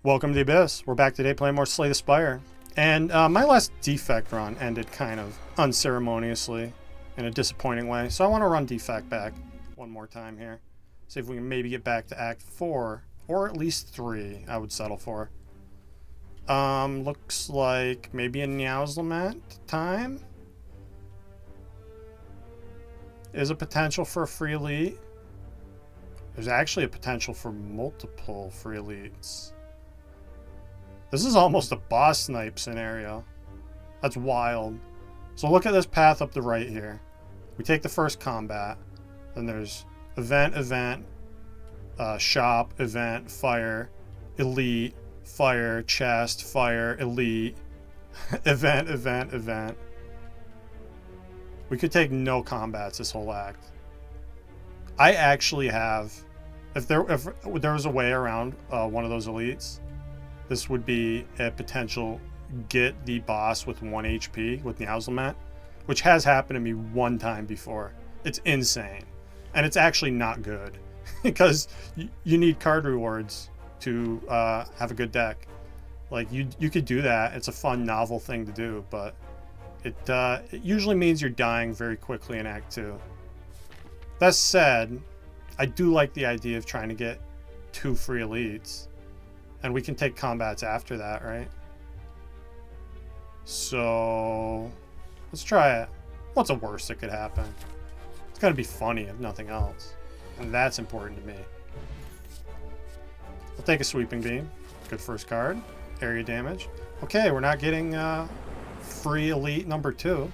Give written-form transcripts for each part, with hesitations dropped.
Welcome to the Abyss. We're back today playing more Slay the Spire. And my last Defect run ended kind of unceremoniously in a disappointing way. So I want to run Defect back one more time here. See if we can maybe get back to Act 4. Or at least 3, I would settle for. Looks like maybe a Niao's Lament time. Is a potential for a free elite. There's actually a potential for multiple free elites. This is almost a boss snipe scenario. That's wild. So look at this path up the right here. We take the first combat. Then there's event, shop, event, fire, elite, fire, chest, fire, elite, event. We could take no combats this whole act. I actually have, if there was a way around one of those elites, this would be a potential get the boss with 1 HP with Niao's Lament, which has happened to me one time before. It's insane. And it's actually not good because you need card rewards to have a good deck. Like you could do that. It's a fun, novel thing to do, but it usually means you're dying very quickly in Act 2. That said, I do like the idea of trying to get 2 free elites. And we can take combats after that, right? So let's try it. What's the worst that could happen? It's gonna be funny if nothing else. And that's important to me. We'll take a Sweeping Beam. Good first card. Area damage. Okay, we're not getting free elite number 2.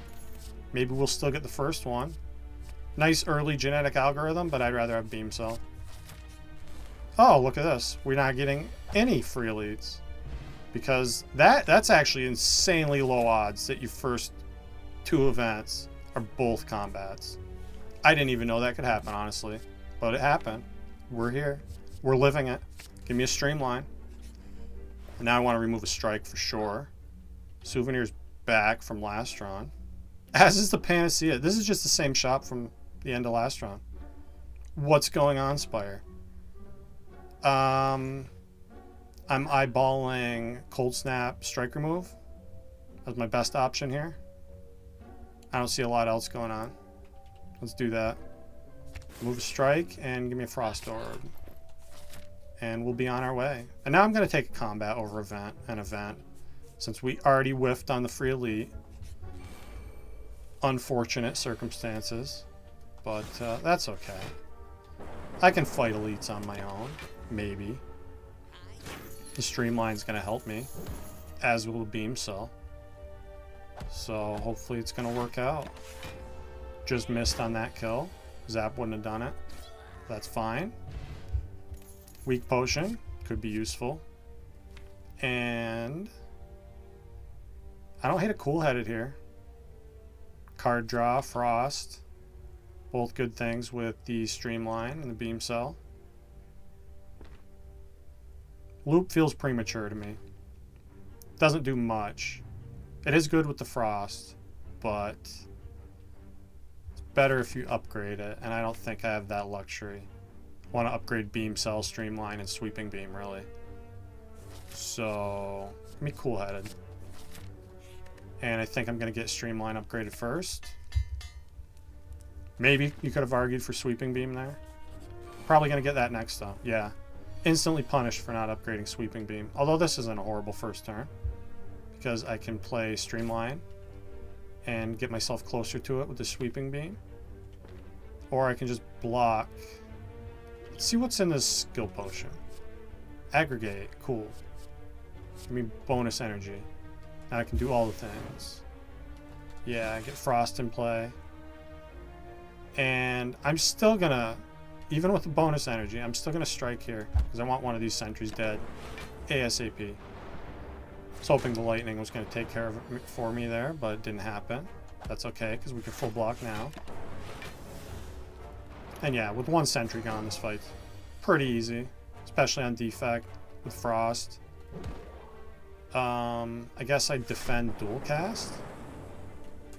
Maybe we'll still get the first one. Nice early genetic algorithm, but I'd rather have Beam Cell. Oh, look at this. We're not getting any free elites. Because that's actually insanely low odds that your first 2 events are both combats. I didn't even know that could happen, honestly. But it happened. We're here. We're living it. Give me a Streamline. And now I want to remove a Strike for sure. Souvenirs back from last run. As is the Panacea. This is just the same shop from the end of last run. What's going on, Spire? I'm eyeballing Cold Snap Strike Remove as my best option here. I don't see a lot else going on. Let's do that. Move a Strike and give me a Frost Orb. And we'll be on our way. And now I'm going to take a combat over an event. Since we already whiffed on the free elite. Unfortunate circumstances. But that's okay. I can fight elites on my own. Maybe. The Streamline's going to help me, as will Beam Cell. So hopefully it's going to work out. Just missed on that kill. Zap wouldn't have done it. That's fine. Weak Potion could be useful. And I don't hate a Cool-Headed here. Card draw, Frost. Both good things with the Streamline and the Beam Cell. Loop feels premature to me. Doesn't do much. It is good with the Frost, but it's better if you upgrade it, and I don't think I have that luxury. I want to upgrade Beam Cell, Streamline, and Sweeping Beam, really. So, give me Cool-Headed. And I think I'm going to get Streamline upgraded first. Maybe you could have argued for Sweeping Beam there. Probably going to get that next, though. Yeah. Instantly punished for not upgrading Sweeping Beam. Although this isn't a horrible first turn. Because I can play Streamline and get myself closer to it with the Sweeping Beam. Or I can just block. Let's see what's in this skill potion. Aggregate. Cool. Give me bonus energy. Now I can do all the things. Yeah, I get Frost in play. And I'm still gonna, even with the bonus energy, I'm still gonna strike here because I want one of these sentries dead ASAP. I was hoping the lightning was gonna take care of it for me there, but it didn't happen. That's okay because we can full block now. And yeah, with 1 sentry gone, this fight's pretty easy, especially on Defect with Frost. I guess I defend dual cast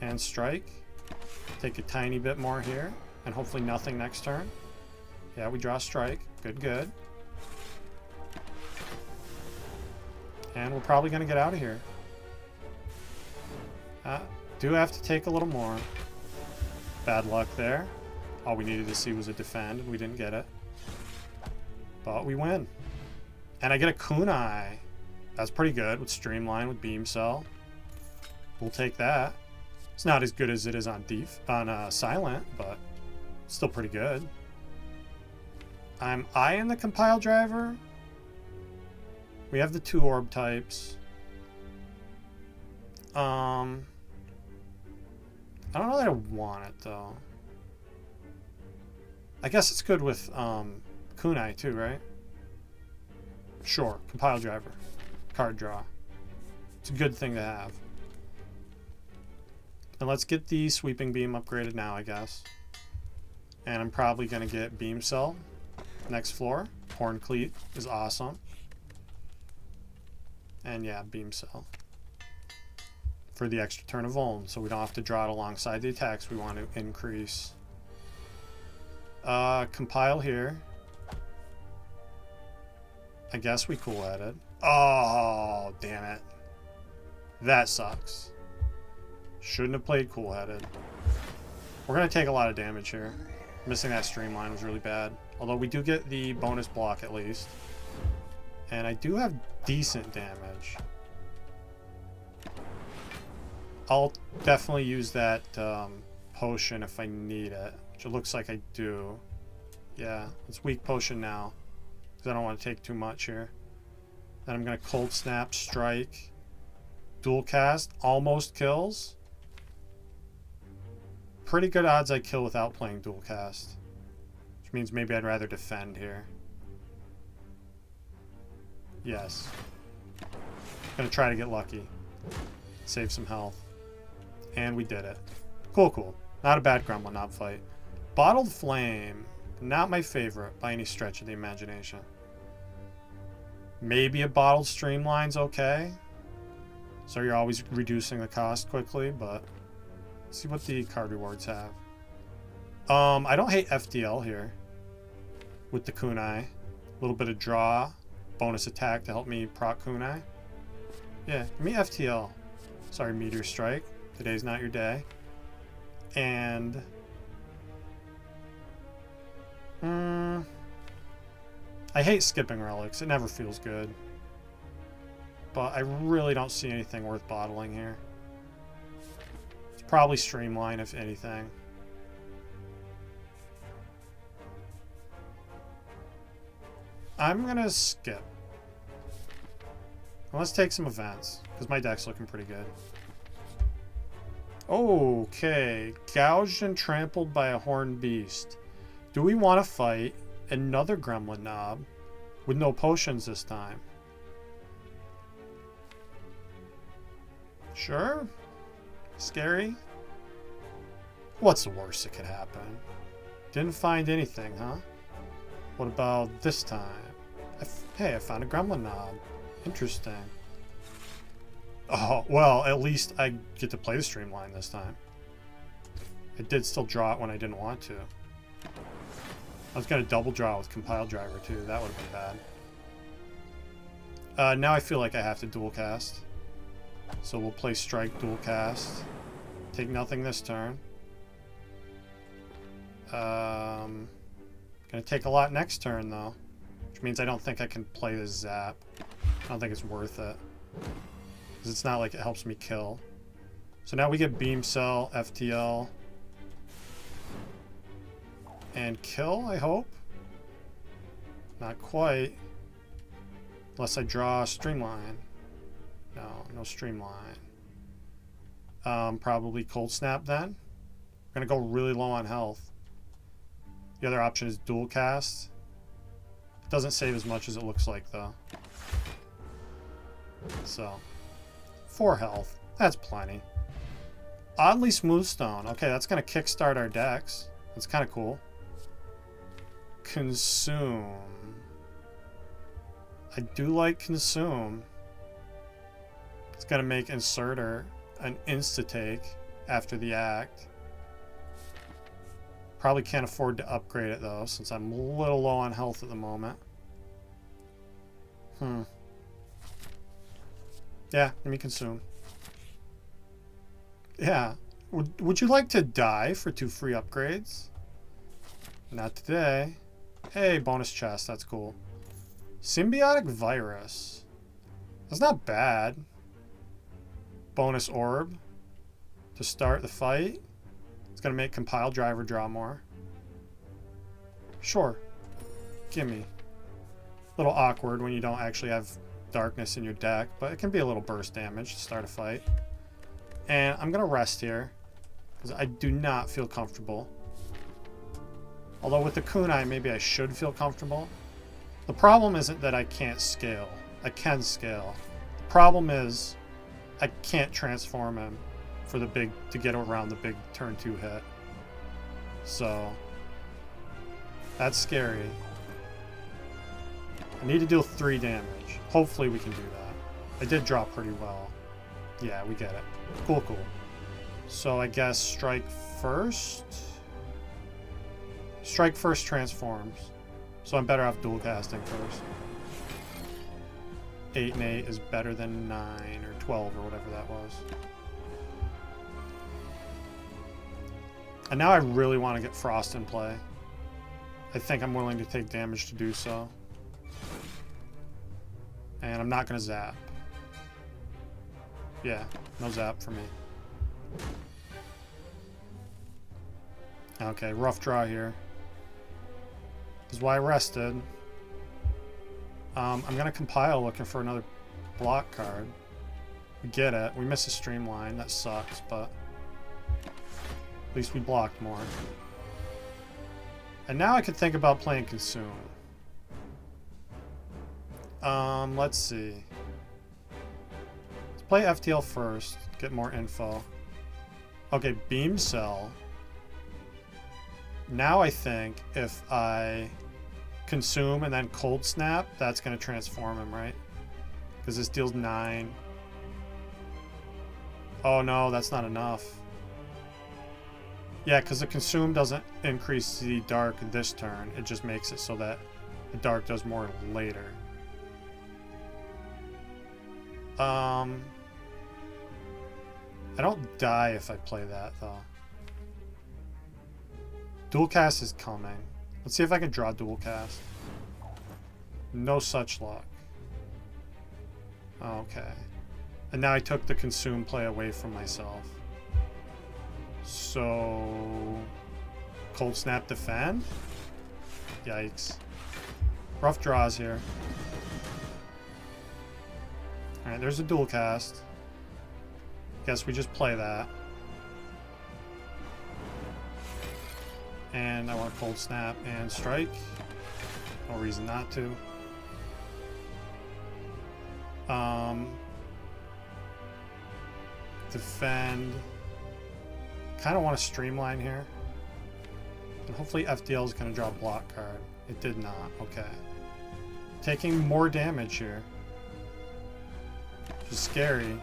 and strike. Take a tiny bit more here, and hopefully nothing next turn. Yeah, we draw strike. Good, good. And we're probably going to get out of here. Do have to take a little more. Bad luck there. All we needed to see was a defend, and we didn't get it. But we win. And I get a kunai. That's pretty good with Streamline, with Beam Cell. We'll take that. It's not as good as it is on Silent, but still pretty good. I'm eyeing the compile driver. We have the 2 orb types. I don't know that I want it though. I guess it's good with kunai too, right? Sure, compile driver, card draw. It's a good thing to have. And let's get the sweeping beam upgraded now, I guess. And I'm probably gonna get beam cell next floor. Horn cleat is awesome. And yeah, beam cell for the extra turn of Vuln, so we don't have to draw it alongside the attacks we want to increase. Compile here. I guess we cool-headed. Oh, damn it. That sucks. Shouldn't have played cool-headed. We're going to take a lot of damage here. Missing that streamline was really bad. Although we do get the bonus block at least. And I do have decent damage. I'll definitely use that potion if I need it. Which it looks like I do. Yeah, it's weak potion now. Because I don't want to take too much here. Then I'm going to cold snap, strike, dual cast, almost kills. Pretty good odds I kill without playing dual cast. Which means maybe I'd rather defend here. Yes. Gonna try to get lucky. Save some health. And we did it. Cool, cool. Not a bad Gremlin Knob fight. Bottled Flame. Not my favorite by any stretch of the imagination. Maybe a Bottled Streamline's okay. So you're always reducing the cost quickly, but let's see what the card rewards have. I don't hate FDL here. With the kunai. A little bit of draw. Bonus attack to help me proc kunai. Yeah, give me FTL. Sorry, Meteor Strike. Today's not your day. And I hate skipping relics. It never feels good. But I really don't see anything worth bottling here. It's probably Streamline, if anything. I'm gonna skip. Well, let's take some events, because my deck's looking pretty good. Okay, gouged and trampled by a horned beast. Do we want to fight another Gremlin Knob with no potions this time? Sure. Scary. What's the worst that could happen? Didn't find anything, huh? What about this time? Hey, I found a Gremlin Knob. Interesting. Oh, well, at least I get to play the Streamline this time. I did still draw it when I didn't want to. I was going to double draw with Compile Driver too. That would have been bad. Now I feel like I have to dual cast. So we'll play Strike, dual cast. Take nothing this turn. Gonna take a lot next turn though. Which means I don't think I can play this Zap. I don't think it's worth it. Because it's not like it helps me kill. So now we get Beam Cell, FTL. And kill, I hope. Not quite. Unless I draw a Streamline. No, no Streamline. Probably Cold Snap then. I'm gonna go really low on health. The other option is Dual Cast. It doesn't save as much as it looks like though. So, 4 health. That's plenty. Oddly Smooth Stone. Okay, that's gonna kickstart our decks. That's kind of cool. Consume. I do like Consume. It's gonna make Inserter an insta-take after the act. Probably can't afford to upgrade it though, since I'm a little low on health at the moment. Yeah, let me consume. Yeah. Would you like to die for 2 free upgrades? Not today. Hey, bonus chest. That's cool. Symbiotic virus. That's not bad. Bonus orb to start the fight. It's going to make compile driver draw more. Sure. Gimme. A little awkward when you don't actually have darkness in your deck, but it can be a little burst damage to start a fight. And I'm going to rest here because I do not feel comfortable. Although with the kunai, maybe I should feel comfortable. The problem isn't that I can't scale. I can scale. The problem is I can't transform him for the big, to get around the big turn 2 hit. So that's scary. I need to deal 3 damage. Hopefully we can do that. I did draw pretty well. Yeah, we get it. Cool, cool. So I guess strike first. Strike first transforms. So I'm better off dual casting first. 8 and 8 is better than 9 or 12 or whatever that was. And now I really want to get Frost in play. I think I'm willing to take damage to do so. And I'm not going to zap. Yeah, no zap for me. Okay, rough draw here. This is why I rested. I'm going to compile looking for another block card. We get it. We miss a streamline. That sucks, but at least we blocked more. And now I could think about playing Consume. Let's see. Let's play FTL first. Get more info. Okay, Beam Cell. Now I think if I consume and then Cold Snap, that's going to transform him, right? Because this deals 9. Oh no, that's not enough. Yeah, because the consume doesn't increase the dark this turn. It just makes it so that the dark does more later. I don't die if I play that, though. Dual cast is coming. Let's see if I can draw dual cast. No such luck. Okay. And now I took the consume play away from myself. So Cold Snap defend? Yikes. Rough draws here. Alright, there's a dual cast. Guess we just play that. And I want to Cold Snap and strike. No reason not to. Defend. Kind of want to streamline here. And hopefully FDL is going to draw a block card. It did not. Okay. Taking more damage here. Which is scary.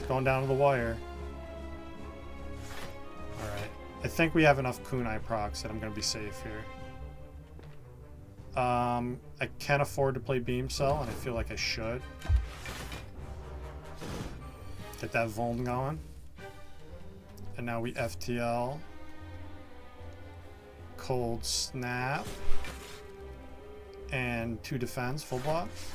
Going down to the wire. Alright. I think we have enough kunai procs that I'm going to be safe here. I can afford to play Beam Cell, and I feel like I should. Get that Vuln going. And now we FTL. Cold Snap. And 2 defense, full blocks.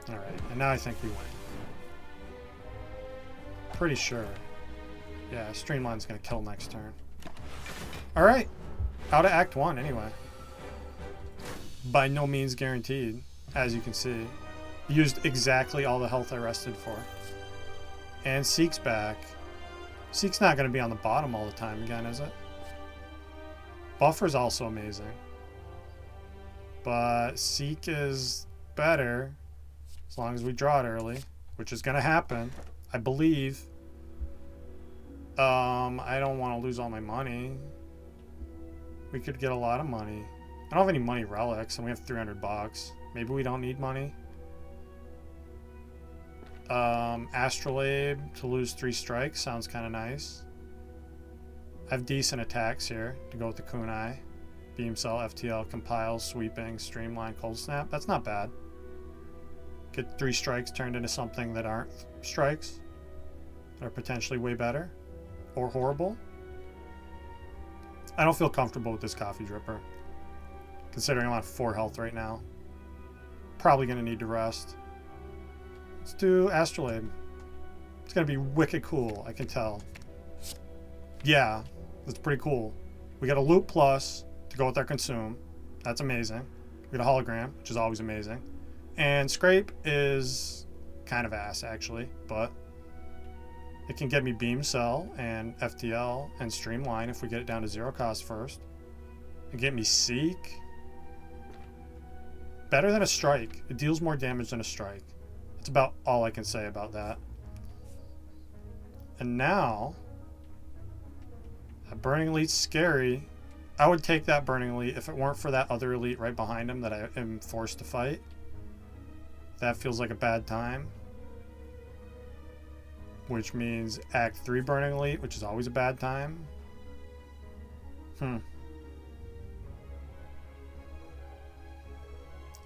Alright, and now I think we win. Pretty sure. Yeah, Streamline's gonna kill next turn. Alright. Out of Act 1 anyway. By no means guaranteed, as you can see. Used exactly all the health I rested for. And Seek's back. Seek's not gonna be on the bottom all the time again, is it? Buffer's also amazing. But Seek is better as long as we draw it early, which is gonna happen, I believe. I don't want to lose all my money. We could get a lot of money. I don't have any money relics, and we have 300 bucks. Maybe we don't need money. Astrolabe to lose 3 strikes sounds kind of nice. I have decent attacks here to go with the kunai. Beam Cell, FTL, Compile, Sweeping, Streamline, Cold Snap. That's not bad. Get 3 strikes turned into something that aren't strikes. That are potentially way better. Or horrible. I don't feel comfortable with this Coffee Dripper. Considering I'm on 4 health right now. Probably going to need to rest. Let's do Astrolabe. It's going to be wicked cool, I can tell. Yeah, that's pretty cool. We got a Loop Plus to go with our Consume. That's amazing. We got a Hologram, which is always amazing. And Scrape is kind of ass, actually, but it can get me Beam Cell and FTL and Streamline if we get it down to 0 cost first. And get me Seek. Better than a Strike. It deals more damage than a Strike. That's about all I can say about that. And now, that Burning Elite's scary. I would take that Burning Elite if it weren't for that other Elite right behind him that I am forced to fight. That feels like a bad time. Which means Act 3 Burning Elite, which is always a bad time.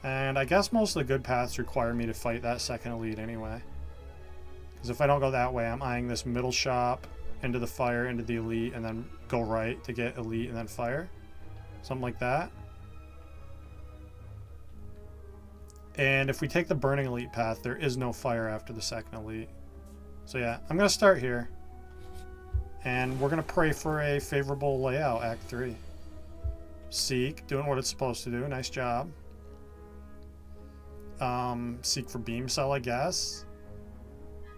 And I guess most of the good paths require me to fight that second Elite anyway. Because if I don't go that way, I'm eyeing this middle shop, into the fire, into the Elite, and then go right to get Elite and then fire. Something like that. And if we take the Burning Elite path, there is no fire after the second Elite. So yeah, I'm going to start here. And we're going to pray for a favorable layout, Act 3. Seek, doing what it's supposed to do. Nice job. Seek for Beam Cell, I guess.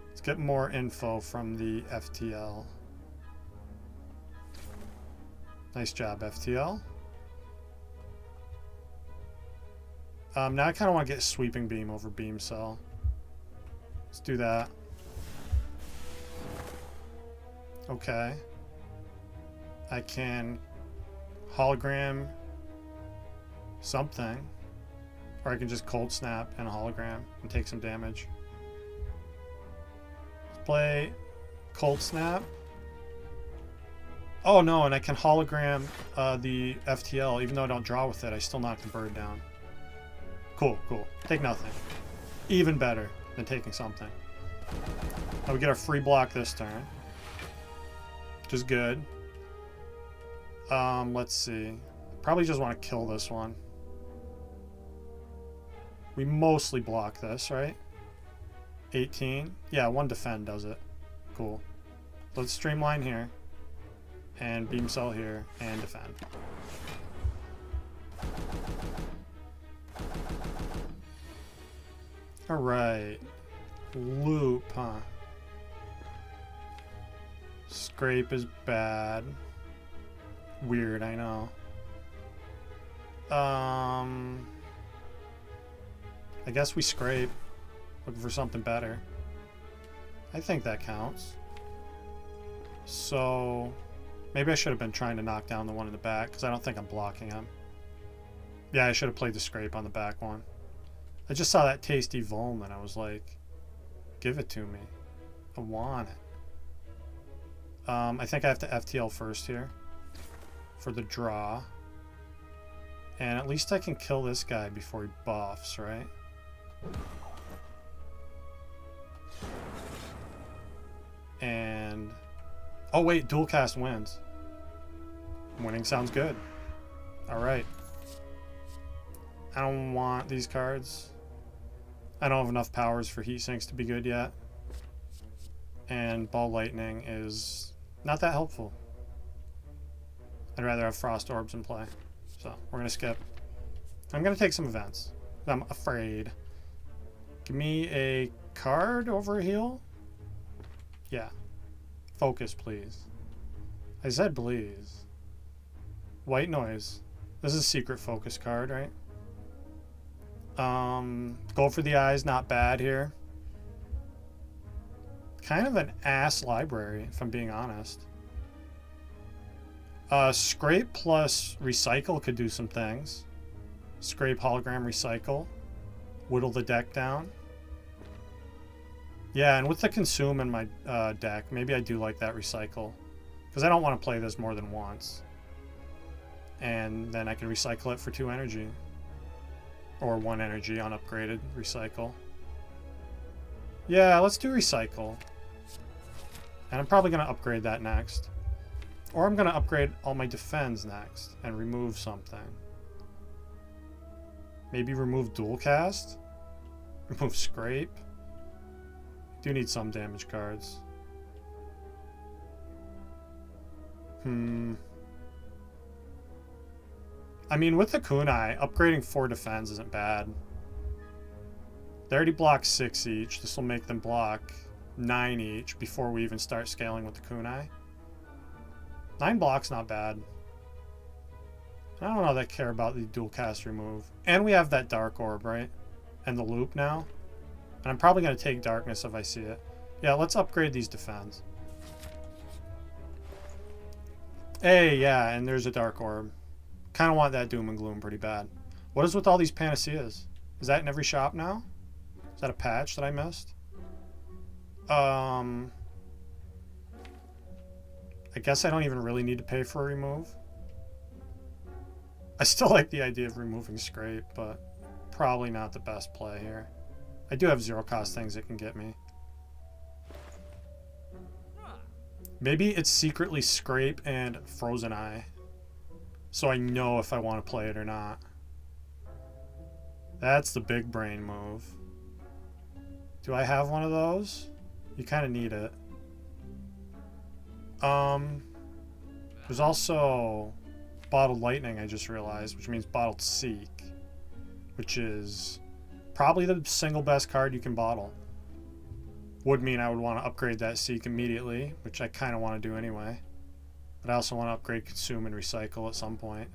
Let's get more info from the FTL. Nice job, FTL. Now I kind of want to get Sweeping Beam over Beam Cell. Let's do that. Okay. I can Hologram something. Or I can just Cold Snap and a Hologram and take some damage. Let's play Cold Snap. Oh no, and I can Hologram the FTL. Even though I don't draw with it, I still knock the bird down. Cool, cool. Take nothing. Even better than taking something. Now we get our free block this turn. Which is good. Let's see. Probably just want to kill this one. We mostly block this, right? 18. Yeah, 1 defend does it. Cool. Let's Streamline here. And Beam Cell here. And defend. Alright. Loop, huh? Scrape is bad. Weird, I know. I guess we Scrape. Looking for something better. I think that counts. So, maybe I should have been trying to knock down the one in the back, because I don't think I'm blocking him. Yeah, I should have played the Scrape on the back one. I just saw that tasty Vuln and I was like, give it to me. I want it. I think I have to FTL first here for the draw. And at least I can kill this guy before he buffs, right? And... oh wait, dual cast wins. Winning sounds good. Alright. I don't want these cards. I don't have enough powers for heat sinks to be good yet. And Ball Lightning is not that helpful. I'd rather have Frost Orbs in play. So, we're going to skip. I'm going to take some events. I'm afraid. Give me a card over a heal? Yeah. Focus, please. I said please. White Noise. This is a secret focus card, right? Go for the Eyes, not bad here. Kind of an ass library, if I'm being honest. Scrape plus Recycle could do some things. Scrape, Hologram, Recycle. Whittle the deck down. Yeah, and with the Consume in my deck, maybe I do like that Recycle. Because I don't want to play this more than once. And then I can recycle it for 2 energy. Or 1 energy on upgraded recycle. Yeah, let's do recycle. And I'm probably going to upgrade that next. Or I'm going to upgrade all my defense next and remove something. Maybe remove dual cast? Remove scrape? Do need some damage cards. I mean, with the kunai, upgrading 4 defense isn't bad. They already block 6 each. This will make them block 9 each before we even start scaling with the kunai. 9 blocks, not bad. I don't know that I care about the dual cast remove. And we have that dark orb, right? And the loop now. And I'm probably going to take darkness if I see it. Yeah, let's upgrade these defense. Hey, yeah, and there's a dark orb. Kind of want that doom and gloom pretty bad. What is with all these panaceas? Is that in every shop now? Is that a patch that I missed? I guess I don't even really need to pay for a remove. I still like the idea of removing scrape, but probably not the best play here. I do have 0 cost things that can get me. Maybe it's secretly scrape and frozen eye. So I know if I want to play it or not. That's the big brain move. Do I have one of those? You kind of need it. There's also bottled lightning, I just realized, which means bottled seek, which is probably the single best card you can bottle. Would mean I would want to upgrade that seek immediately, which I kind of want to do anyway. But I also want to upgrade consume and recycle at some point.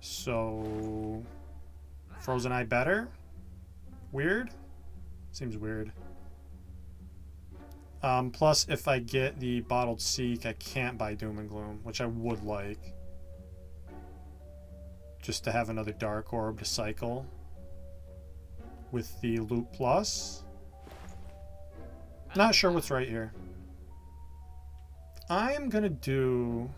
So frozen eye better? Weird? Seems weird. Plus, if I get the bottled seek, I can't buy doom and gloom, which I would like. Just to have another dark orb to cycle. With the loop plus. Not sure what's right here. I am gonna do...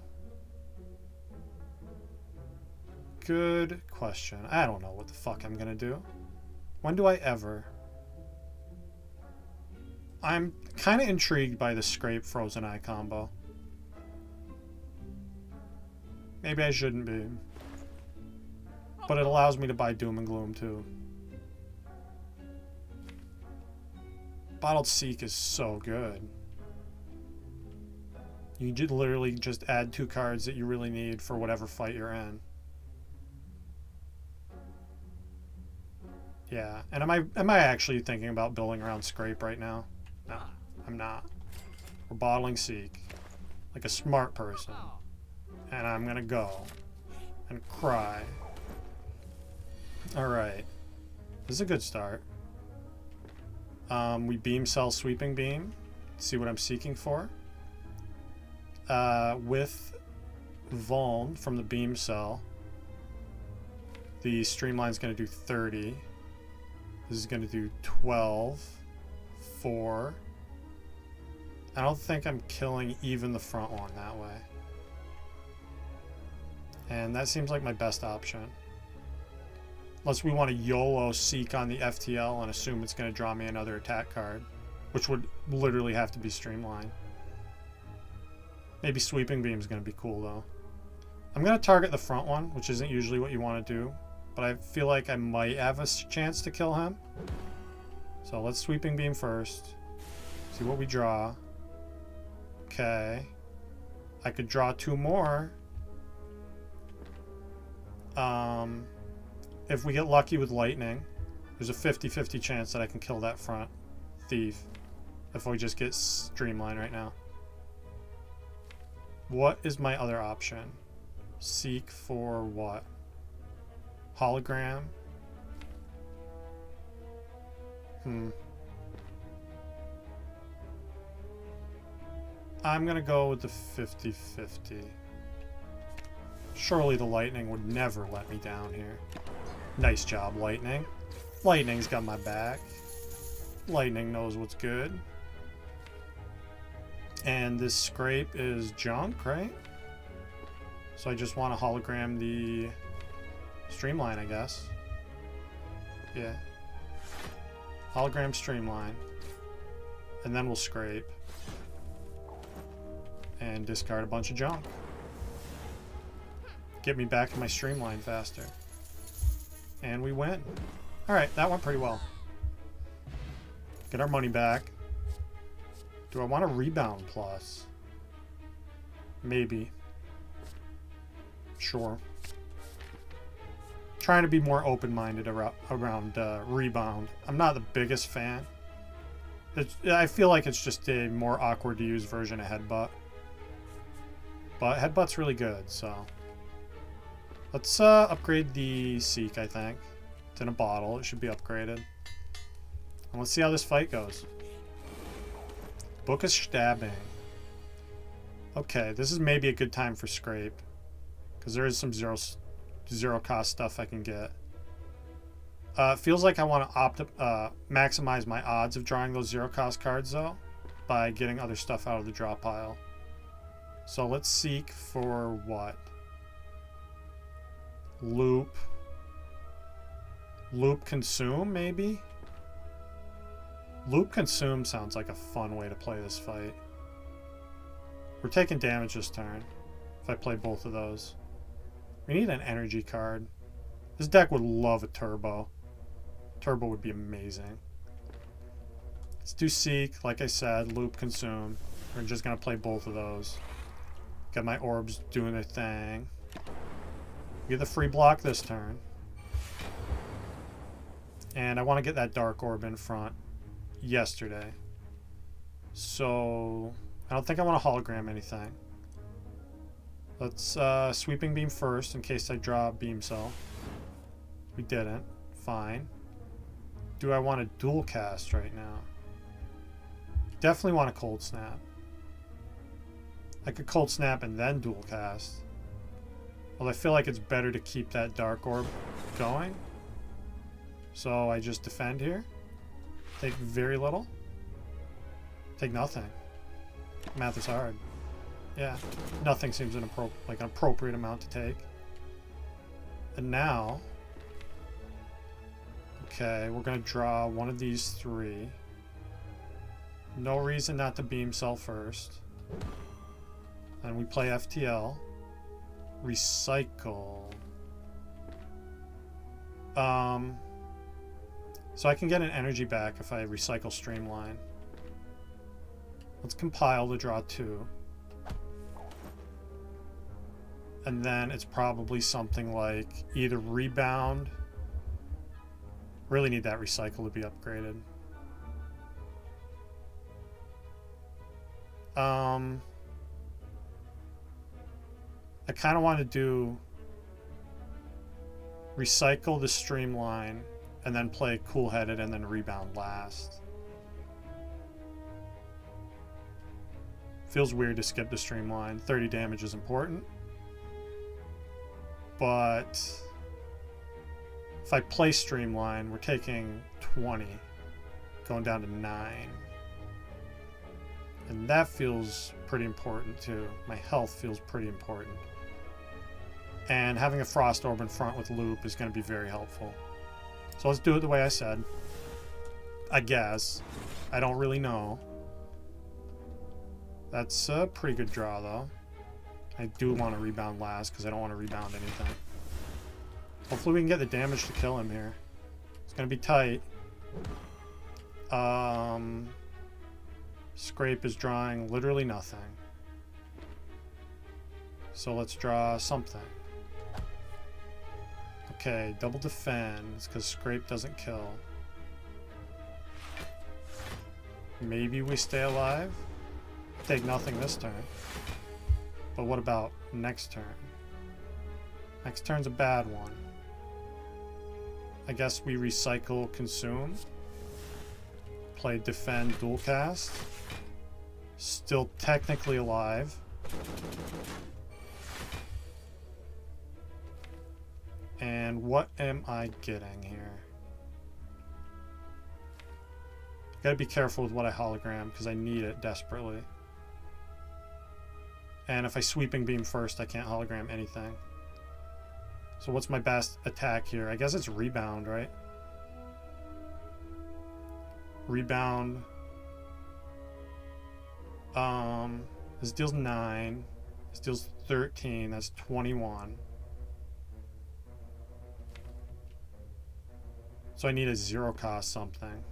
Good question. I don't know what the fuck I'm gonna do. When do I ever? I'm kind of intrigued by the scrape frozen eye combo. Maybe I shouldn't be. But it allows me to buy doom and gloom too. Bottled seek is so good. You literally just add 2 cards that you really need for whatever fight you're in. Yeah, and am I actually thinking about building around scrape right now? No, I'm not. We're bottling seek like a smart person. And I'm gonna go and cry. Alright. This is a good start. We beam cell sweeping beam. See what I'm seeking for. With Vuln from the beam cell, the streamline's going to do 30. This is going to do 12, 4. I don't think I'm killing even the front one that way. And that seems like my best option. Unless we want to YOLO seek on the FTL and assume it's going to draw me another attack card, which would literally have to be streamlined. Maybe sweeping beam is going to be cool though. I'm going to target the front one, which isn't usually what you want to do, but I feel like I might have a chance to kill him. So let's sweeping beam first. See what we draw. Okay. I could draw 2 more. If we get lucky with lightning, there's a 50-50 chance that I can kill that front thief if we just get streamlined right now. What is my other option? Seek for what? Hologram? I'm gonna go with the 50-50. Surely the lightning would never let me down here. Nice job, lightning. Lightning's got my back. Lightning knows what's good. And this scrape is junk, right? So I just want to hologram the streamline, I guess. Yeah. Hologram streamline. And then we'll scrape. And discard a bunch of junk. Get me back in my streamline faster. And we win. Alright, that went pretty well. Get our money back. Do I want a rebound plus? Maybe. Sure. Trying to be more open-minded around rebound. I'm not the biggest fan. I feel like it's just a more awkward to use version of headbutt. But headbutt's really good, so. Let's upgrade the Seek, I think. It's in a bottle. It should be upgraded. And let's see how this fight goes. Book of Stabbing. Okay, this is maybe a good time for Scrape. Because there is some zero cost stuff I can get. Feels like I want to maximize my odds of drawing those zero cost cards, though, by getting other stuff out of the draw pile. So let's seek for what? Loop. Loop Consume, maybe? Loop Consume sounds like a fun way to play this fight. We're taking damage this turn, if I play both of those. We need an energy card. This deck would love a Turbo. Turbo would be amazing. Let's do Seek, like I said, Loop Consume. We're just going to play both of those. Got my orbs doing their thing. Get the free block this turn. And I want to get that Dark Orb in front yesterday. So I don't think I want to hologram anything. Let's Sweeping Beam first in case I draw a Beam Cell. We didn't. Fine. Do I want to dual cast right now? Definitely want a Cold Snap. I could Cold Snap and then dual cast. Well, I feel like it's better to keep that Dark Orb going. So I just defend here. Take very little. Take nothing. Math is hard. Yeah, nothing seems like an appropriate amount to take. And now, okay, we're gonna draw one of these three. No reason not to Beam Cell first. And we play FTL. Recycle. So I can get an energy back if I recycle Streamline. Let's compile to draw 2. And then it's probably something like either Rebound. Really need that Recycle to be upgraded. I kind of want to do Recycle the Streamline and then play Cool Headed and then Rebound last. Feels weird to skip the Streamline. 30 damage is important. But if I play Streamline, we're taking 20, going down to 9. And that feels pretty important too. My health feels pretty important. And having a Frost Orb in front with Loop is going to be very helpful. So let's do it the way I said. I guess. I don't really know. That's a pretty good draw though. I do want to rebound last because I don't want to rebound anything. Hopefully we can get the damage to kill him here. It's going to be tight. Scrape is drawing literally nothing. So let's draw something. Okay, double defends because Scrape doesn't kill. Maybe we stay alive? Take nothing this turn. But what about next turn? Next turn's a bad one. I guess we recycle Consume. Play Defend Dual Cast. Still technically alive. And what am I getting here? Gotta be careful with what I hologram because I need it desperately. And if I sweeping beam first, I can't hologram anything. So what's my best attack here? I guess it's rebound, right? Rebound. This deals 9. This deals 13. That's 21. So I need a 0 cost something.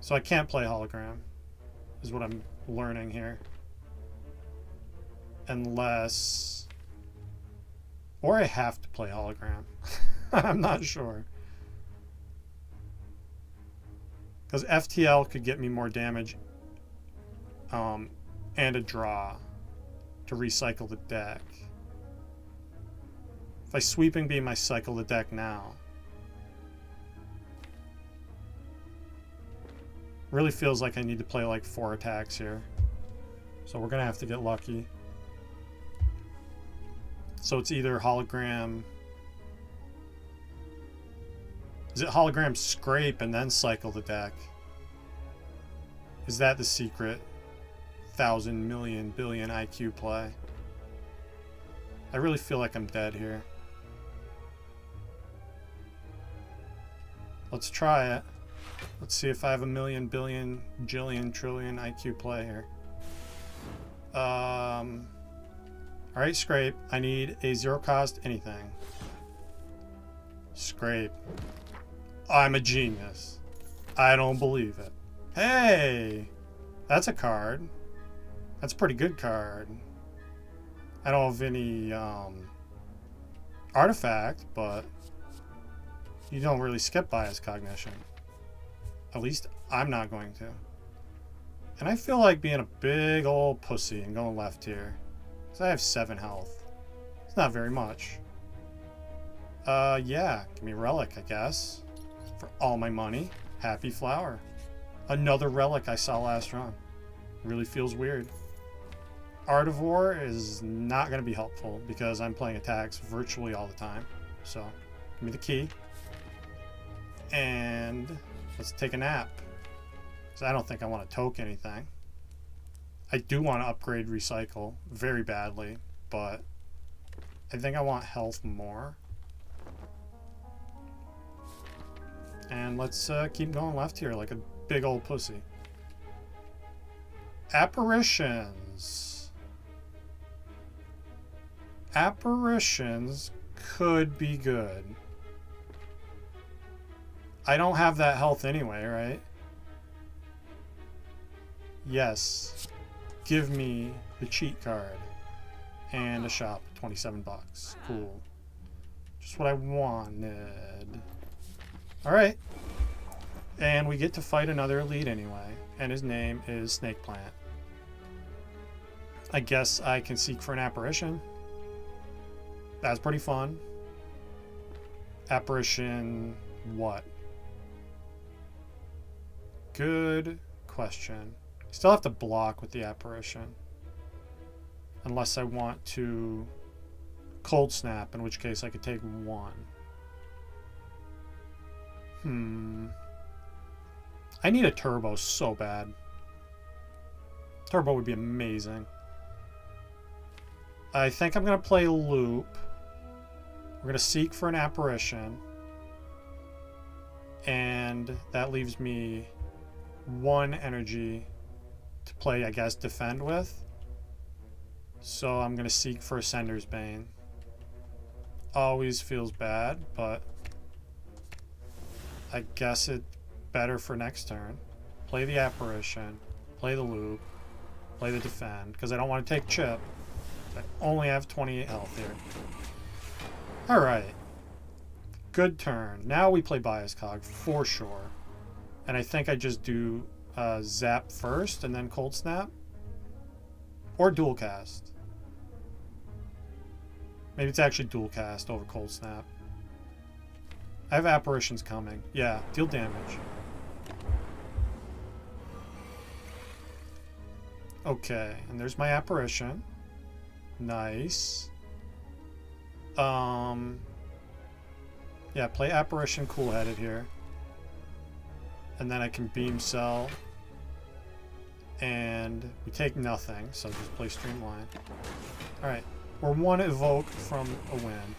So I can't play hologram, is what I'm learning here. Unless... Or I have to play hologram. I'm not sure. Because FTL could get me more damage and a draw to recycle the deck. If I sweeping beam, I cycle the deck now. Really feels like I need to play like 4 attacks here. So we're going to have to get lucky. So it's either hologram... Is it hologram scrape and then cycle the deck? Is that the secret 1,000 million billion IQ play? I really feel like I'm dead here. Let's try it. Let's see if I have a million, billion, jillion, trillion IQ play here. Alright, scrape. I need a 0 cost anything. Scrape. I'm a genius. I don't believe it. Hey! That's a card. That's a pretty good card. I don't have any artifact, but you don't really skip bias cognition. At least I'm not going to. And I feel like being a big old pussy and going left here. Because I have 7 health. It's not very much. Yeah. Give me a relic, I guess. For all my money. Happy flower. Another relic I saw last run. Really feels weird. Artivore is not going to be helpful because I'm playing attacks virtually all the time. So, give me the key. And let's take a nap. Because I don't think I want to toke anything. I do want to upgrade recycle very badly, but I think I want health more. And let's keep going left here like a big old pussy. Apparitions. Apparitions could be good. I don't have that health anyway, right? Yes. Give me the cheat card. And a shop, 27 bucks. Cool. Just what I wanted. Alright. And we get to fight another elite anyway. And his name is Snake Plant. I guess I can seek for an apparition. That's pretty fun. Apparition what? Good question. Still have to block with the apparition. Unless I want to cold snap, in which case I could take 1. I need a turbo so bad. Turbo would be amazing. I think I'm going to play loop. We're going to seek for an apparition. And that leaves me 1 energy to play, I guess, defend with. So I'm going to seek for Ascender's Bane. Always feels bad, but I guess it's better for next turn. Play the apparition, play the loop, play the defend, because I don't want to take chip. I only have 28 health here. Alright. Good turn. Now we play Bias Cog for sure. And I think I just do Zap first and then Cold Snap. Or Dual Cast. Maybe it's actually Dual Cast over Cold Snap. I have apparitions coming. Yeah, deal damage. Okay, and there's my apparition. Nice. Yeah, play apparition cool-headed here. And then I can beam cell And we take nothing, so just play Streamline. Alright, we're one evoke from a win.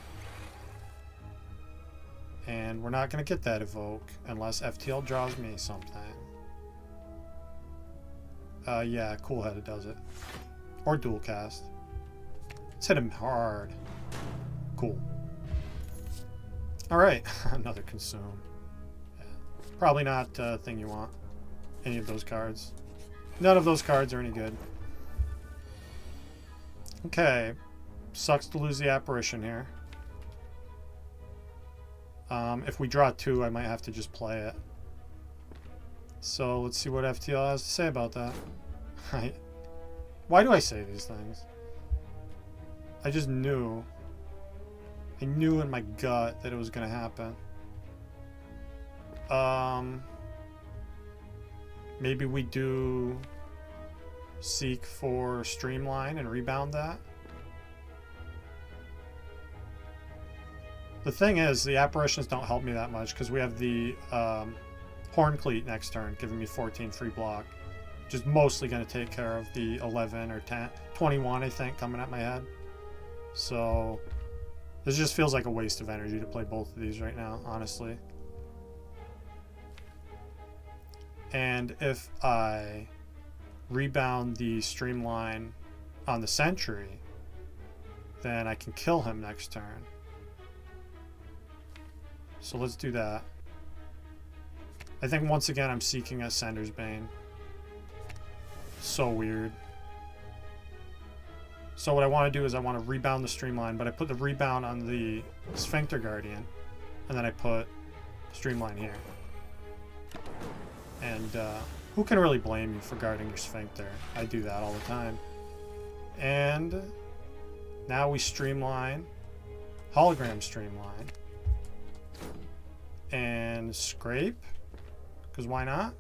And we're not going to get that evoke unless FTL draws me something. Yeah, Cool-Headed does it. Or Dual Cast. Let's hit him hard. Cool. Alright, another Consume. Yeah. Probably not a thing you want. Any of those cards. None of those cards are any good. Okay. Sucks to lose the Apparition here. If we draw 2, I might have to just play it. So let's see what FTL has to say about that. Why do I say these things? I just knew. I knew in my gut that it was going to happen. Maybe we do seek for Streamline and rebound that. The thing is, the Apparitions don't help me that much because we have the Horn Cleat next turn, giving me 14 free block. Which is mostly going to take care of the 11 or 10, 21, I think, coming at my head. So this just feels like a waste of energy to play both of these right now, honestly. And if I rebound the Streamline on the Sentry, then I can kill him next turn. So let's do that. I think once again I'm seeking a Sender's Bane. So weird. So what I want to do is I want to rebound the Streamline, but I put the rebound on the Sphincter Guardian, and then I put Streamline here. And who can really blame you for guarding your Sphincter? I do that all the time. And now we Streamline, Hologram Streamline, and Scrape, because why not?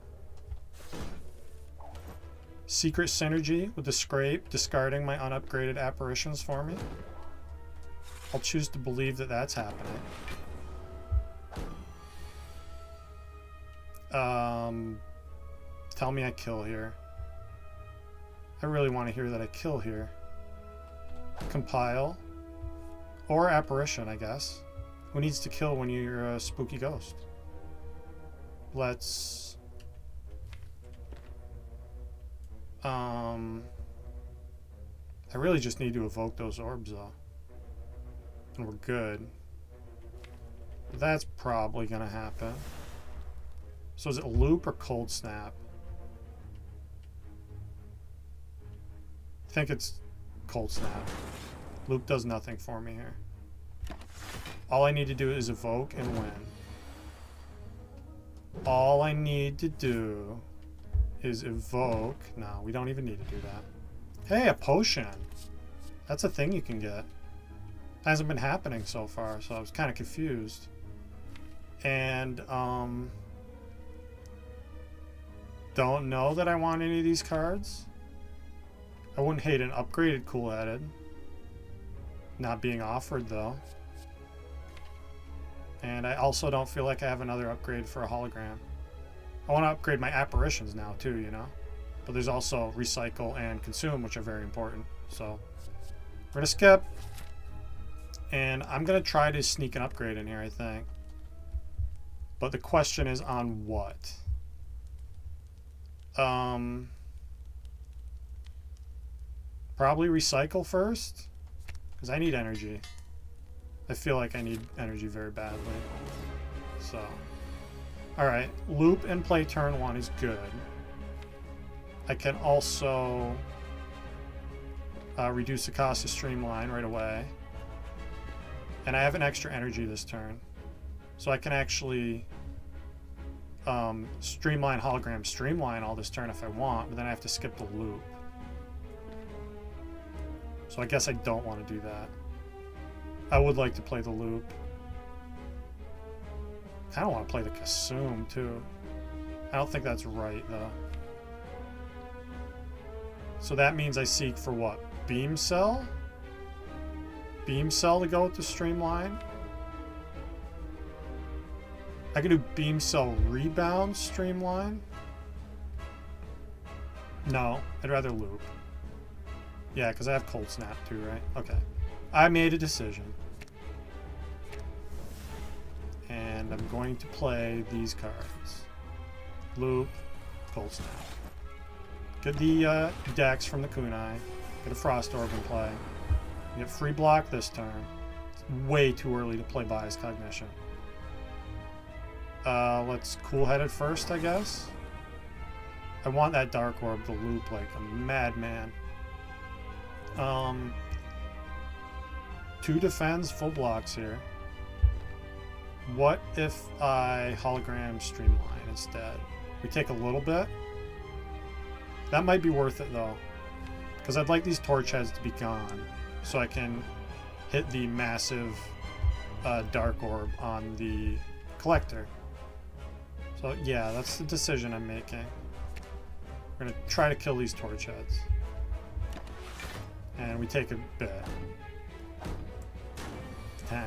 Secret Synergy with the Scrape, discarding my unupgraded Apparitions for me. I'll choose to believe that that's happening. Tell me I kill here. I really want to hear that I kill here. Compile. Or Apparition, I guess. Who needs to kill when you're a spooky ghost? Let's... I really just need to evoke those orbs, though. And we're good. That's probably going to happen. So is it Loop or Cold Snap? I think it's Cold Snap. Loop does nothing for me here. All I need to do is evoke and win. All I need to do is evoke. No, we don't even need to do that. Hey, a potion. That's a thing you can get. Hasn't been happening so far, so I was kind of confused. And, don't know that I want any of these cards. I wouldn't hate an upgraded Cool-Headed. Not being offered, though. And I also don't feel like I have another upgrade for a hologram. I want to upgrade my Apparitions now, too, you know? But there's also Recycle and Consume, which are very important. So, we're going to skip. And I'm going to try to sneak an upgrade in here, I think. But the question is on what? Probably Recycle first. Because I need energy. I feel like I need energy very badly. So. Alright. Loop and play turn 1 is good. I can also reduce the cost of Streamline right away. And I have an extra energy this turn. So I can actually Streamline, Hologram, Streamline all this turn if I want, but then I have to skip the loop. So I guess I don't want to do that. I would like to play the loop. I kind of want to play the Consume too. I don't think that's right though. So that means I seek for what? Beam Cell? Beam Cell to go with the Streamline? I could do Beam Cell Rebound Streamline. No, I'd rather loop. Yeah, because I have Cold Snap too, right? Okay. I made a decision. And I'm going to play these cards. Loop, Cold Snap. Get the Dex from the Kunai. Get a Frost Orb in play. Get free block this turn. It's way too early to play Bias Cognition. Let's Cool-Headed first, I guess. I want that Dark Orb to loop like a madman. 2 defends, full blocks here. What if I hologram Streamline instead? We take a little bit. That might be worth it though, because I'd like these torch heads to be gone so I can hit the massive Dark Orb on the collector. So yeah, that's the decision I'm making. We're gonna try to kill these torch heads. And we take a bit. 10.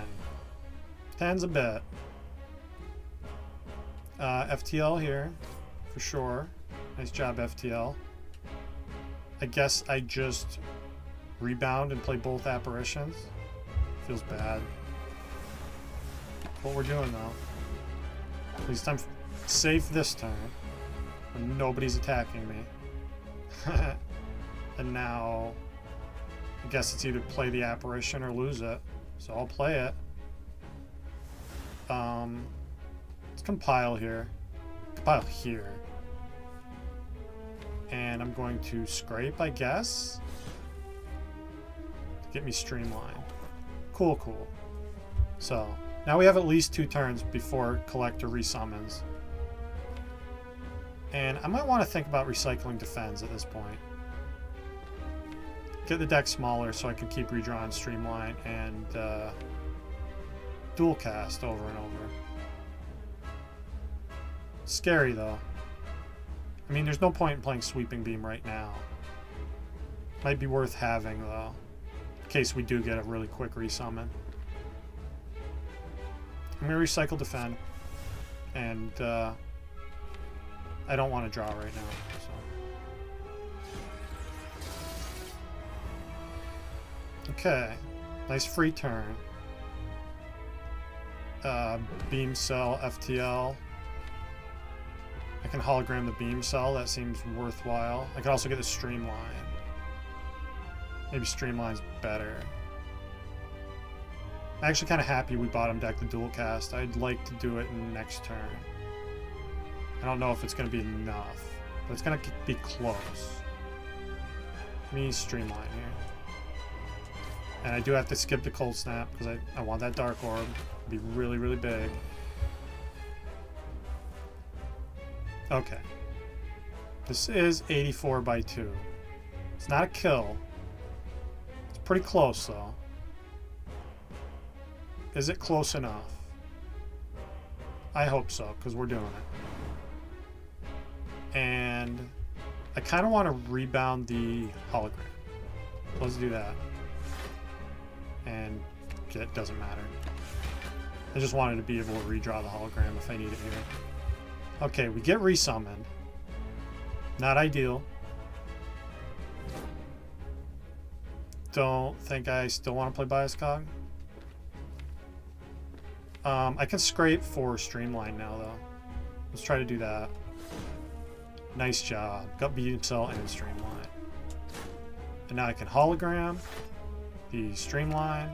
10's a bit. FTL here, for sure. Nice job, FTL. I guess I just rebound and play both apparitions. Feels bad. What we're doing though. At least I'm safe this time. When nobody's attacking me. And now I guess it's either play the apparition or lose it. So I'll play it. Let's compile here. Compile here. And I'm going to scrape, I guess. To get me Streamline. Cool, cool. So now we have at least 2 turns before Collector resummons. And I might want to think about recycling Defense at this point. Get the deck smaller so I can keep redrawing Streamline and dual cast over and over. Scary though. I mean, there's no point in playing Sweeping Beam right now. Might be worth having though, in case we do get a really quick resummon. I'm gonna recycle Defend, and I don't want to draw right now. So. Okay, nice free turn. Beam Cell, FTL. I can hologram the Beam Cell, that seems worthwhile. I can also get the Streamline. Maybe Streamline's better. I'm actually kind of happy we bottom deck the dual cast. I'd like to do it next turn. I don't know if it's going to be enough, but it's going to be close. Me Streamline here. And I do have to skip the Cold Snap because I want that Dark Orb to be really, really big. Okay. This is 84 by 2. It's not a kill. It's pretty close though. Is it close enough? I hope so, because we're doing it. And I kind of want to rebound the hologram. Let's do that. And it doesn't matter. I just wanted to be able to redraw the hologram if I need it here. Okay, we get resummoned. Not ideal. Don't think I still want to play Bias Cog. I can scrape for Streamline now, though. Let's try to do that. Nice job. Got Beam Cell and Streamline. And now I can hologram the Streamline.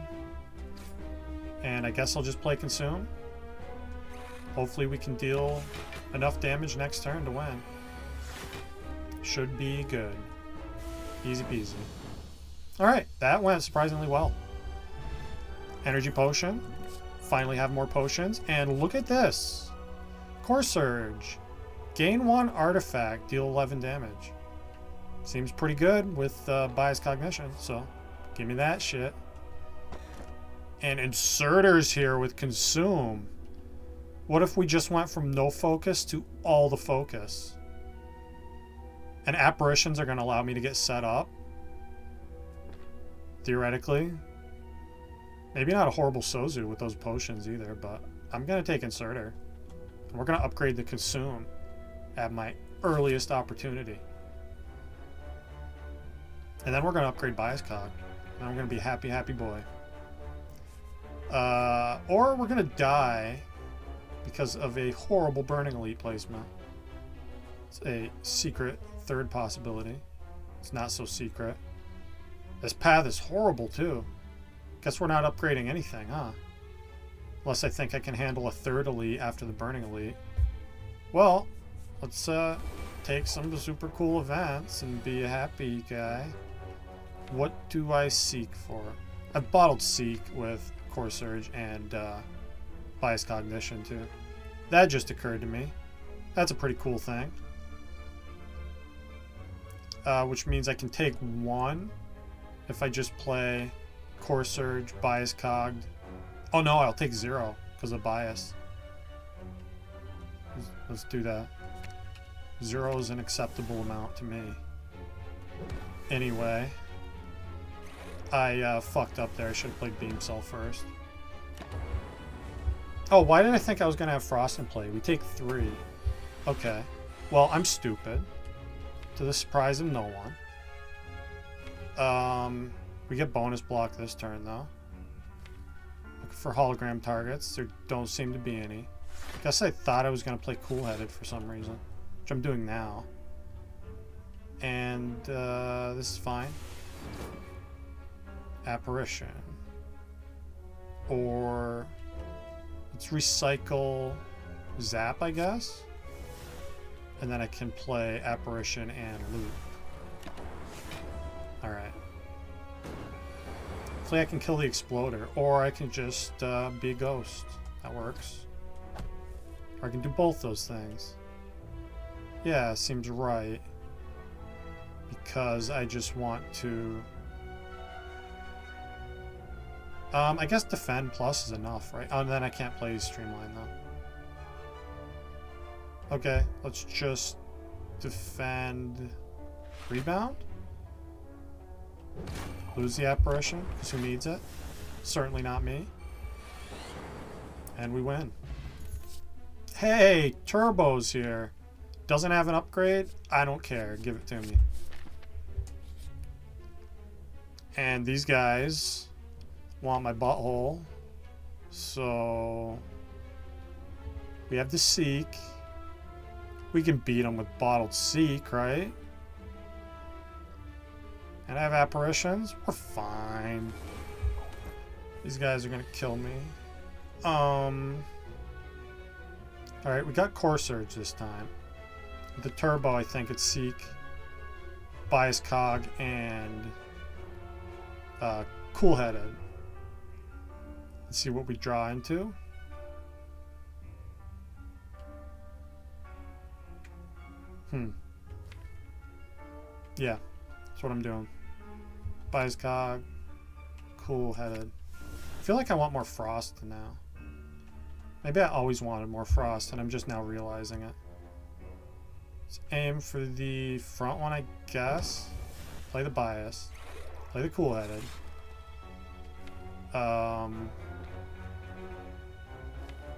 And I guess I'll just play Consume. Hopefully we can deal enough damage next turn to win. Should be good. Easy peasy. Alright, that went surprisingly well. Energy Potion. Finally have more potions. And look at this. Core Surge. Gain 1 artifact, deal 11 damage. Seems pretty good with Bias Cognition, so give me that shit. And Inserters here with Consume. What if we just went from no focus to all the focus? And Apparitions are going to allow me to get set up. Theoretically. Maybe not a horrible Sozu with those potions either, but I'm going to take Inserter. And we're going to upgrade the Consume at my earliest opportunity. And then we're going to upgrade Bias Cog. And I'm going to be happy, happy boy. Or we're going to die because of a horrible Burning Elite placement. It's a secret third possibility. It's not so secret. This path is horrible too. Guess we're not upgrading anything, huh? Unless I think I can handle a third Elite after the Burning Elite. Well, let's take some of the super cool events and be a happy guy. What do I seek for? I've bottled Seek with Core Surge and Bias Cognition too. That just occurred to me. That's a pretty cool thing. Which means I can take one if I just play Core Surge, Bias Cogged. Oh no, I'll take 0 because of Bias. Let's do that. 0 is an acceptable amount to me. Anyway, I fucked up there. I should have played Beam Cell first. Oh, why did I think I was going to have Frost in play? We take 3. Okay. Well, I'm stupid. To the surprise of no one. We get bonus block this turn, though. Looking for hologram targets. There don't seem to be any. Guess I thought I was going to play Cool-Headed for some reason. Which I'm doing now. And this is fine. Apparition. Or let's recycle Zap, I guess. And then I can play Apparition and Loop. Alright. Hopefully I can kill the Exploder. Or I can just be a ghost. That works. Or I can do both those things. Yeah, seems right. Because I just want to... I guess Defend Plus is enough, right? Oh, and then I can't play Streamline, though. Okay, let's just defend Rebound. Lose the Apparition, because who needs it? Certainly not me. And we win. Hey, Turbo's here. Doesn't have an upgrade? I don't care. Give it to me. And these guys want my butthole. So we have the Seek. We can beat them with bottled Seek, right? And I have Apparitions. We're fine. These guys are gonna kill me. Alright, we got Core Surge this time. With the Turbo, I think it's Seek, Bias Cog, and Cool-Headed. Let's see what we draw into. Yeah, that's what I'm doing. Bias Cog, Cool-Headed. I feel like I want more Frost now. Maybe I always wanted more Frost, and I'm just now realizing it. Let's aim for the front one, I guess. Play the Bias. Play the Cool-Headed.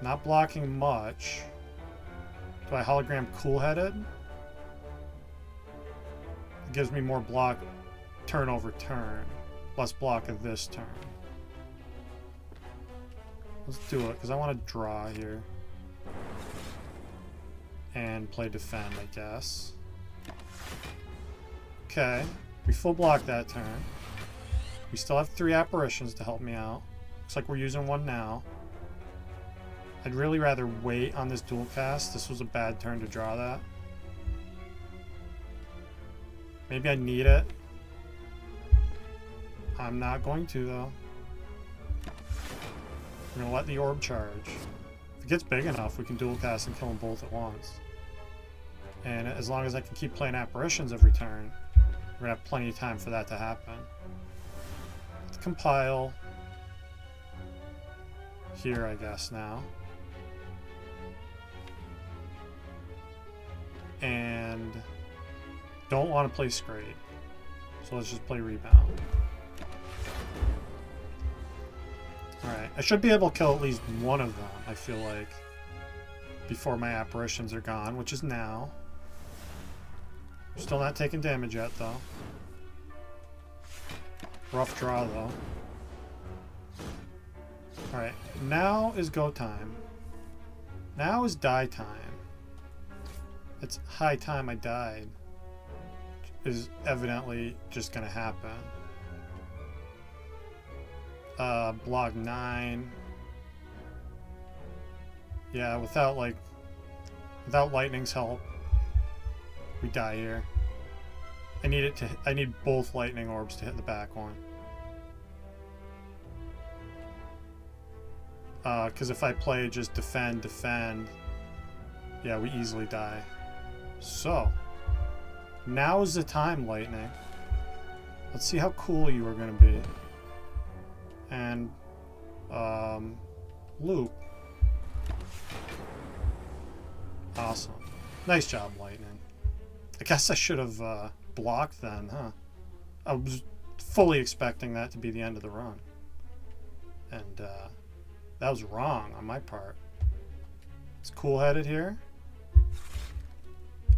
Not blocking much. Do I hologram Cool-Headed? It gives me more block turn over turn. Less block of this turn. Let's do it, because I want to draw here. And play Defend, I guess. Okay. We full block that turn. We still have 3 Apparitions to help me out. Looks like we're using one now. I'd really rather wait on this dual cast. This was a bad turn to draw that. Maybe I need it. I'm not going to, though. I'm going to let the orb charge. If it gets big enough, we can dual cast and kill them both at once. And as long as I can keep playing Apparitions every turn, we're going to have plenty of time for that to happen. Let's compile. Here, I guess, now. And don't want to play Scrape. So let's just play Rebound. Alright, I should be able to kill at least one of them, I feel like, before my Apparitions are gone, which is now. Still not taking damage yet, though. Rough draw, though. Alright, now is go time. Now is die time. It's high time I died. Is evidently just gonna happen. Block 9. Yeah, without lightning's help, we die here. I need both lightning orbs to hit the back one. Because if I play just defend, yeah, we easily die. So, now is the time, lightning. Let's see how cool you are going to be. And, loop. Awesome. Nice job, lightning. I guess I should have blocked then, huh? I was fully expecting that to be the end of the run. And that was wrong on my part. It's cool-headed here.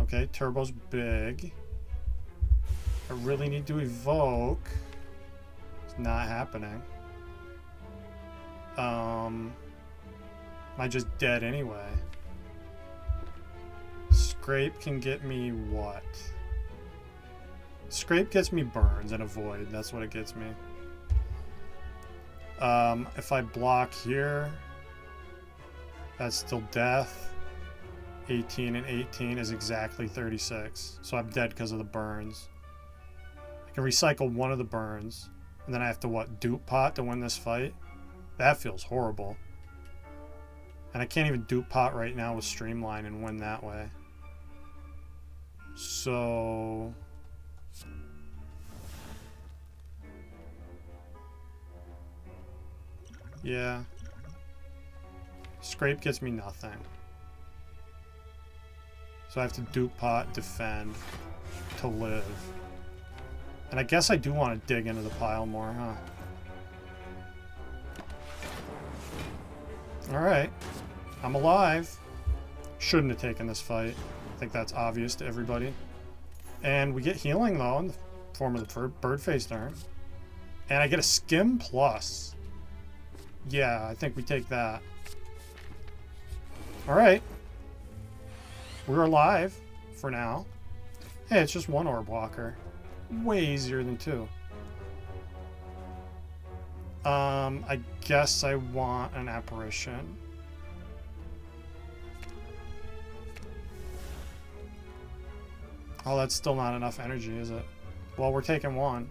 Okay, turbo's big. I really need to evoke. It's not happening. Am I just dead anyway? Scrape can get me what? Scrape gets me burns and a void. That's what it gets me. If I block here, that's still death. 18 and 18 is exactly 36. So I'm dead because of the burns. I can recycle one of the burns. And then I have to, what, dupe pot to win this fight? That feels horrible. And I can't even dupe pot right now with Streamline and win that way. So... yeah. Scrape gets me nothing. So I have to dupe pot, defend, to live. And I guess I do want to dig into the pile more, huh? Alright. I'm alive. Shouldn't have taken this fight. I think that's obvious to everybody. And we get healing, though, in the form of the bird face turn. And I get a skim plus. Yeah, I think we take that. Alright. We're alive for now. Hey, it's just one orb walker. Way easier than two. I guess I want an apparition. Oh, that's still not enough energy, is it? Well, we're taking one.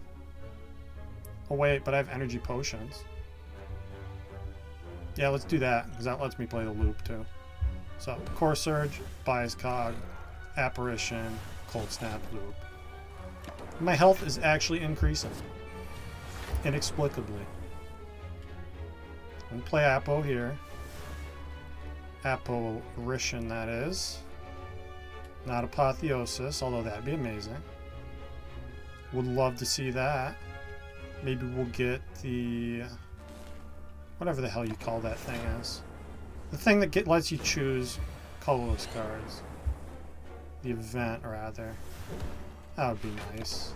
Oh, wait, but I have energy potions. Yeah, let's do that, because that lets me play the loop, too. So, Core Surge, Bias Cog, Apparition, Cold Snap, Loop. My health is actually increasing. Inexplicably. I'm going to play Apo here. Apparition, that is. Not Apotheosis, although that'd be amazing. Would love to see that. Maybe we'll get the... whatever the hell you call that thing is. The thing that lets you choose colorless cards. The event, rather. That would be nice.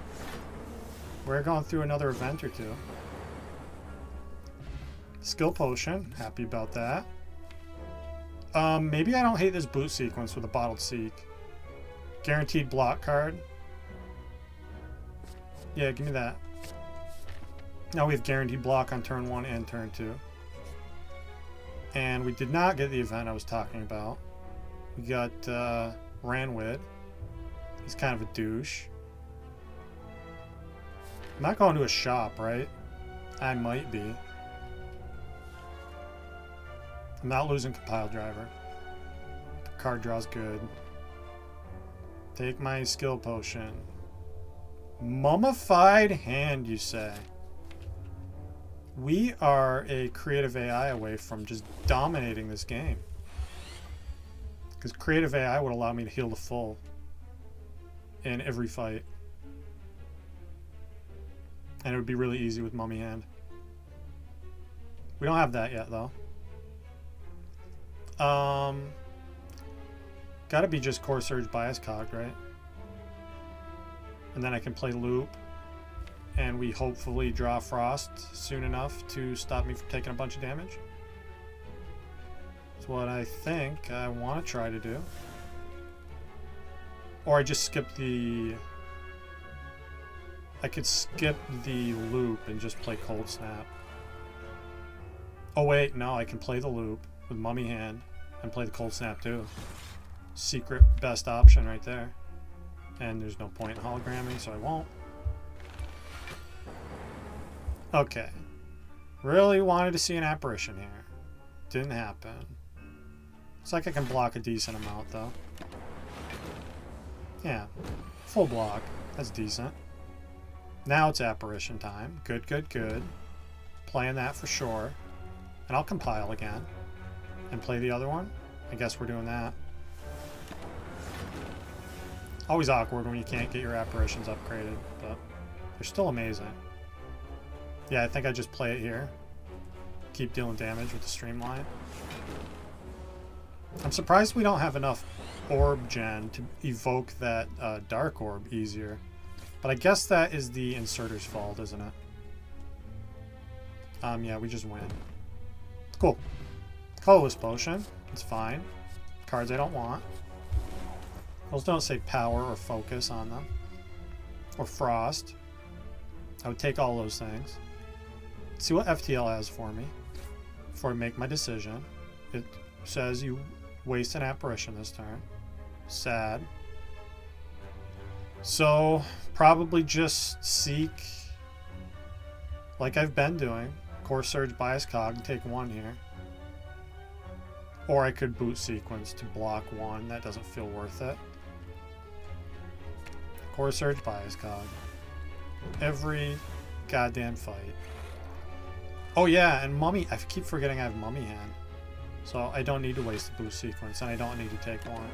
We're going through another event or two. Skill Potion. Happy about that. Maybe I don't hate this boot sequence with a Bottled Seek. Guaranteed block card. Yeah, give me that. Now we have guaranteed block on turn 1 and turn 2. And we did not get the event I was talking about. We got Ranwid. He's kind of a douche. I'm not going to a shop, right? I might be. I'm not losing Compile Driver. Card draw's good. Take my skill potion. Mummified Hand, you say? We are a creative AI away from just dominating this game. Because creative AI would allow me to heal to full in every fight. And it would be really easy with Mummy Hand. We don't have that yet, though. Gotta be just Core Surge Bias Cog, right? And then I can play Loop and we hopefully draw Frost soon enough to stop me from taking a bunch of damage. That's what I think I want to try to do. Or I just skip the... I could skip the loop and just play Cold Snap. Oh wait, no, I can play the loop with Mummy Hand and play the Cold Snap too. Secret best option right there. And there's no point in hologramming, so I won't. Okay. Really wanted to see an apparition here. Didn't happen. Looks like I can block a decent amount though. Yeah. Full block. That's decent. Now it's apparition time. Good, good, good. Playing that for sure. And I'll compile again. And play the other one. I guess we're doing that. Always awkward when you can't get your apparitions upgraded, but they're still amazing. Yeah, I think I just play it here. Keep dealing damage with the streamline. I'm surprised we don't have enough orb gen to evoke that dark orb easier. But I guess that is the inserter's fault, isn't it? Yeah, we just win. Cool. Colorless potion. It's fine. Cards I don't want. Those don't say power or focus on them. Or frost. I would take all those things. See what FTL has for me before I make my decision. It says you waste an apparition this turn. Sad. So, probably just seek, like I've been doing, Core Surge, Bias Cog, and take one here. Or I could boot sequence to block one. That doesn't feel worth it. Core Surge, Bias Cog. Every goddamn fight. Oh yeah, and Mummy. I keep forgetting I have Mummy Hand. So I don't need to waste the boost sequence, and I don't need to take one.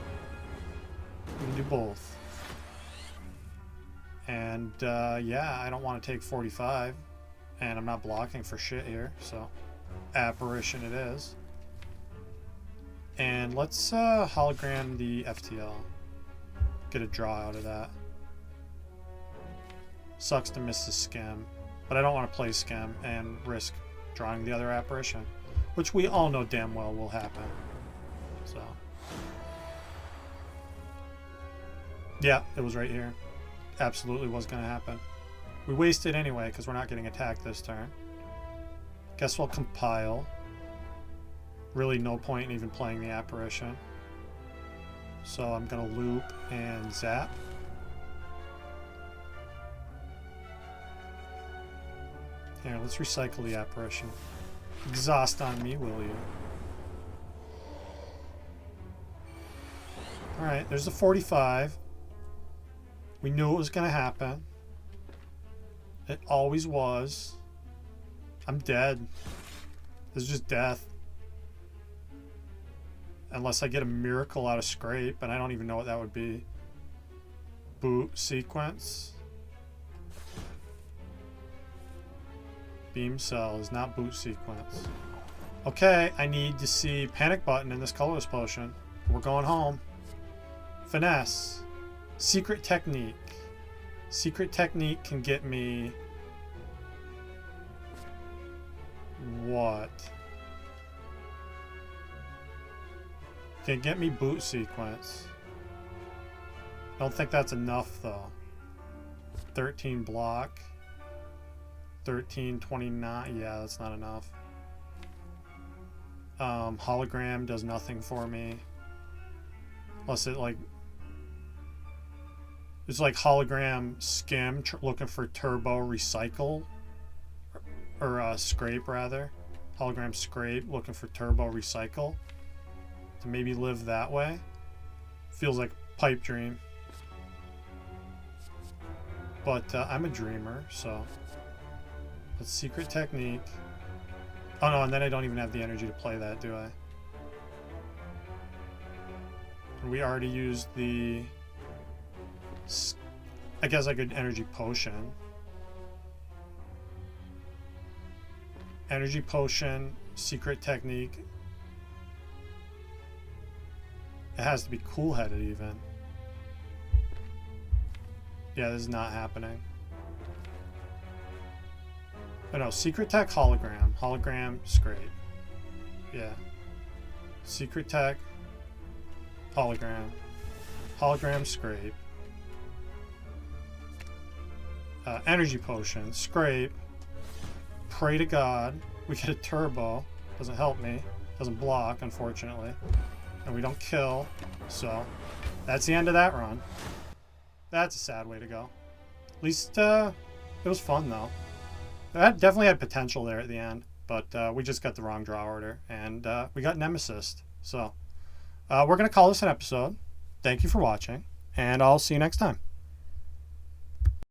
We can do both. And yeah, I don't want to take 45. And I'm not blocking for shit here, so apparition it is. And let's hologram the FTL. Get a draw out of that. Sucks to miss the skim, but I don't want to play skim and risk drawing the other apparition, which we all know damn well will happen. So yeah, it was right here. Absolutely was going to happen. We wasted anyway because we're not getting attacked this turn. Guess we'll compile. Really no point in even playing the apparition. So I'm going to loop and zap. Here, let's recycle the apparition. Exhaust on me, will you? Alright, there's the 45. We knew it was going to happen. It always was. I'm dead. This is just death. Unless I get a miracle out of scrape, and I don't even know what that would be. Boot sequence. Beam cell is not boot sequence. Okay, I need to see panic button in this colorless potion. We're going home. Finesse. Secret technique. Secret technique can get me... what? Can get me boot sequence. Don't think that's enough though. 13 block. 13, 29. Yeah, that's not enough. Hologram does nothing for me. Unless it like... it's like hologram skim looking for turbo recycle. Or scrape rather. Hologram scrape looking for turbo recycle. To maybe live that way. Feels like pipe dream. But I'm a dreamer, so... that's secret technique. Oh no, and then I don't even have the energy to play that, do I? We already used the... I guess I could energy potion. Energy potion, secret technique. It has to be cool-headed even. Yeah, this is not happening. Oh no, secret tech, hologram. Hologram, scrape. Yeah. Secret tech, hologram. Hologram, scrape. Energy potion, scrape. Pray to God. We get a turbo. Doesn't help me. Doesn't block, unfortunately. And we don't kill. So, that's the end of that run. That's a sad way to go. At least, it was fun, though. That definitely had potential there at the end. But we just got the wrong draw order. And we got Nemesis. So, we're going to call this an episode. Thank you for watching. And I'll see you next time.